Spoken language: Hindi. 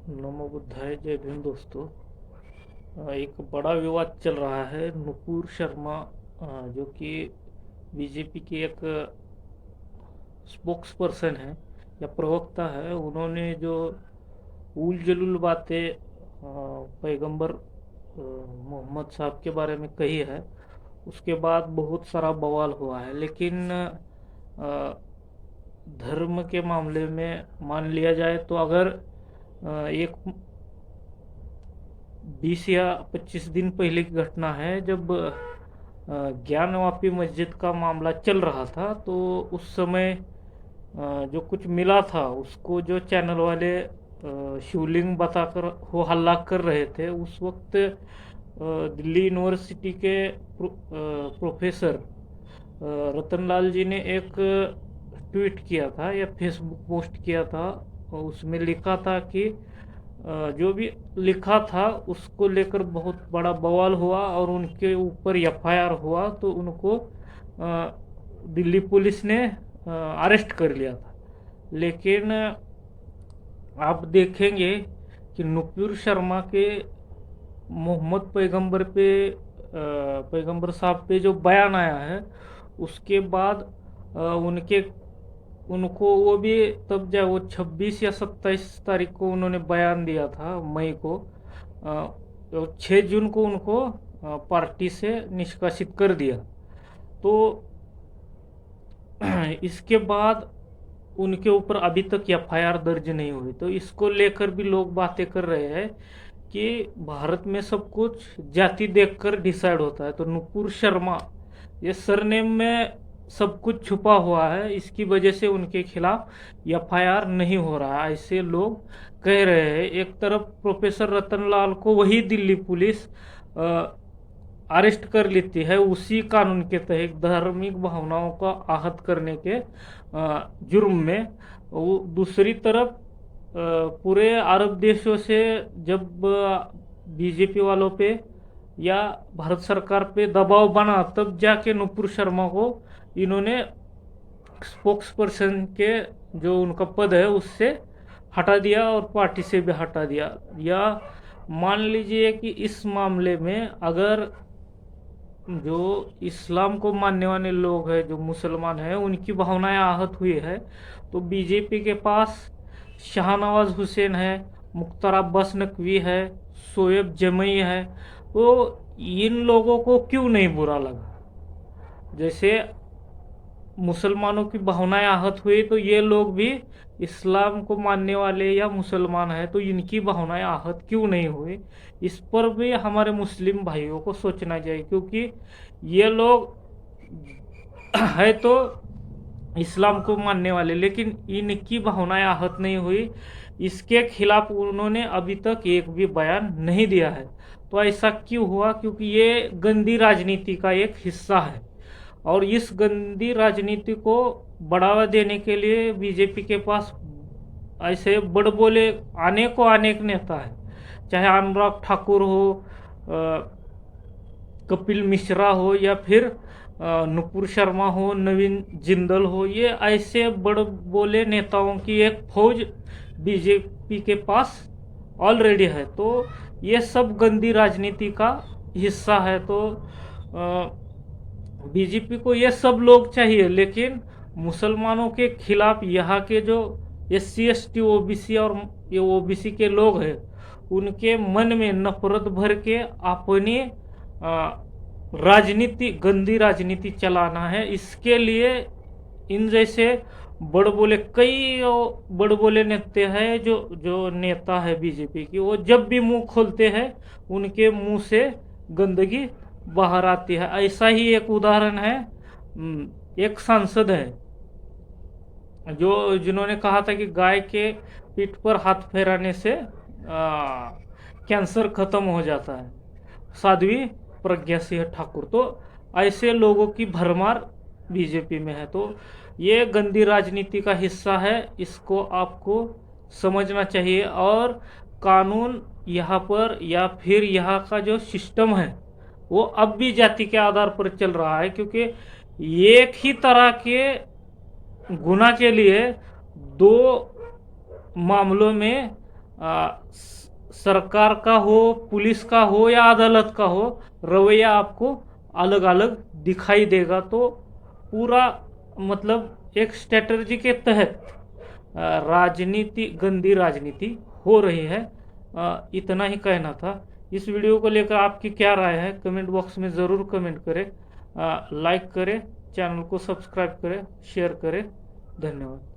नमो बुद्धाय। जय भीम दोस्तों। एक बड़ा विवाद चल रहा है। नुपुर शर्मा जो कि बीजेपी की एक स्पोक्स पर्सन है या प्रवक्ता है, उन्होंने जो उल जलूल बातें पैगंबर मोहम्मद साहब के बारे में कही है, उसके बाद बहुत सारा बवाल हुआ है। लेकिन धर्म के मामले में मान लिया जाए तो अगर एक 20 या 25 दिन पहले की घटना है, जब ज्ञानवापी मस्जिद का मामला चल रहा था, तो उस समय जो कुछ मिला था उसको जो चैनल वाले शिवलिंग बताकर वो हल्ला कर रहे थे। उस वक्त दिल्ली यूनिवर्सिटी के प्रोफेसर रतनलाल जी ने एक ट्वीट किया था या फेसबुक पोस्ट किया था, और उसमें लिखा था कि जो भी लिखा था उसको लेकर बहुत बड़ा बवाल हुआ और उनके ऊपर एफआईआर हुआ, तो उनको दिल्ली पुलिस ने अरेस्ट कर लिया था। लेकिन आप देखेंगे कि नुपुर शर्मा के मोहम्मद पैगंबर साहब पे जो बयान आया है, उसके बाद उनके उनको वो भी तब जब वो 26 या 27 तारीख को उन्होंने बयान दिया था, मई को, तो 6 जून को उनको पार्टी से निष्कासित कर दिया। तो इसके बाद उनके ऊपर अभी तक एफआईआर दर्ज नहीं हुई। तो इसको लेकर भी लोग बातें कर रहे हैं कि भारत में सब कुछ जाति देखकर डिसाइड होता है। तो नुपुर शर्मा, ये सरनेम में सब कुछ छुपा हुआ है, इसकी वजह से उनके खिलाफ एफआईआर नहीं हो रहा है, ऐसे लोग कह रहे हैं। एक तरफ प्रोफेसर रतनलाल को वही दिल्ली पुलिस अरेस्ट कर लेती है उसी कानून के तहत, धार्मिक भावनाओं का आहत करने के जुर्म में। दूसरी तरफ पूरे अरब देशों से जब बीजेपी वालों पे या भारत सरकार पे दबाव बना, तब जाके नुपुर शर्मा को इन्होंने स्पोक्स पर्सन के जो उनका पद है उससे हटा दिया और पार्टी से भी हटा दिया। या मान लीजिए कि इस मामले में अगर जो इस्लाम को मानने वाले लोग हैं, जो मुसलमान हैं, उनकी भावनाएं आहत हुई है, तो बीजेपी के पास शाहनवाज हुसैन है, मुख्तार अब्बास नकवी है, शोएब जमई है। तो इन लोगों को क्यों नहीं बुरा लगा? जैसे मुसलमानों की भावनाएं आहत हुई, तो ये लोग भी इस्लाम को मानने वाले या मुसलमान हैं, तो इनकी भावनाएं आहत क्यों नहीं हुई? इस पर भी हमारे मुस्लिम भाइयों को सोचना चाहिए, क्योंकि ये लोग है तो इस्लाम को मानने वाले, लेकिन इनकी भावनाएं आहत नहीं हुई। इसके खिलाफ उन्होंने अभी तक एक भी बयान नहीं दिया है। तो ऐसा क्यों हुआ? क्योंकि ये गंदी राजनीति का एक हिस्सा है, और इस गंदी राजनीति को बढ़ावा देने के लिए बीजेपी के पास ऐसे बड़बोले अनेक नेता है। चाहे अनुराग ठाकुर हो, कपिल मिश्रा हो, या फिर नुपुर शर्मा हो, नवीन जिंदल हो, ये ऐसे बड़बोले नेताओं की एक फौज बीजेपी के पास ऑलरेडी है। तो ये सब गंदी राजनीति का हिस्सा है। तो बीजेपी को ये सब लोग चाहिए, लेकिन मुसलमानों के खिलाफ यहाँ के जो SC ST OBC और ये OBC के लोग हैं, उनके मन में नफरत भर के अपनी राजनीति, गंदी राजनीति चलाना है। इसके लिए इन जैसे बड़बोले कई बड़बोले नेता है, जो जो नेता है बीजेपी की, वो जब भी मुंह खोलते हैं उनके मुंह से गंदगी बाहर आती है। ऐसा ही एक उदाहरण है, एक सांसद है जो जिन्होंने कहा था कि गाय के पीठ पर हाथ फेराने से कैंसर खत्म हो जाता है, साध्वी प्रज्ञा सिंह ठाकुर। तो ऐसे लोगों की भरमार बीजेपी में है। तो ये गंदी राजनीति का हिस्सा है, इसको आपको समझना चाहिए। और कानून यहाँ पर या फिर यहाँ का जो सिस्टम है वो अब भी जाति के आधार पर चल रहा है, क्योंकि एक ही तरह के गुना के लिए दो मामलों में सरकार का हो, पुलिस का हो या अदालत का हो, रवैया आपको अलग अलग दिखाई देगा। तो पूरा मतलब एक स्ट्रेटजी के तहत राजनीति, गंदी राजनीति हो रही है। इतना ही कहना था। इस वीडियो को लेकर आपकी क्या राय है, कमेंट बॉक्स में ज़रूर कमेंट करें। लाइक करें, चैनल को सब्सक्राइब करें, शेयर करें। धन्यवाद।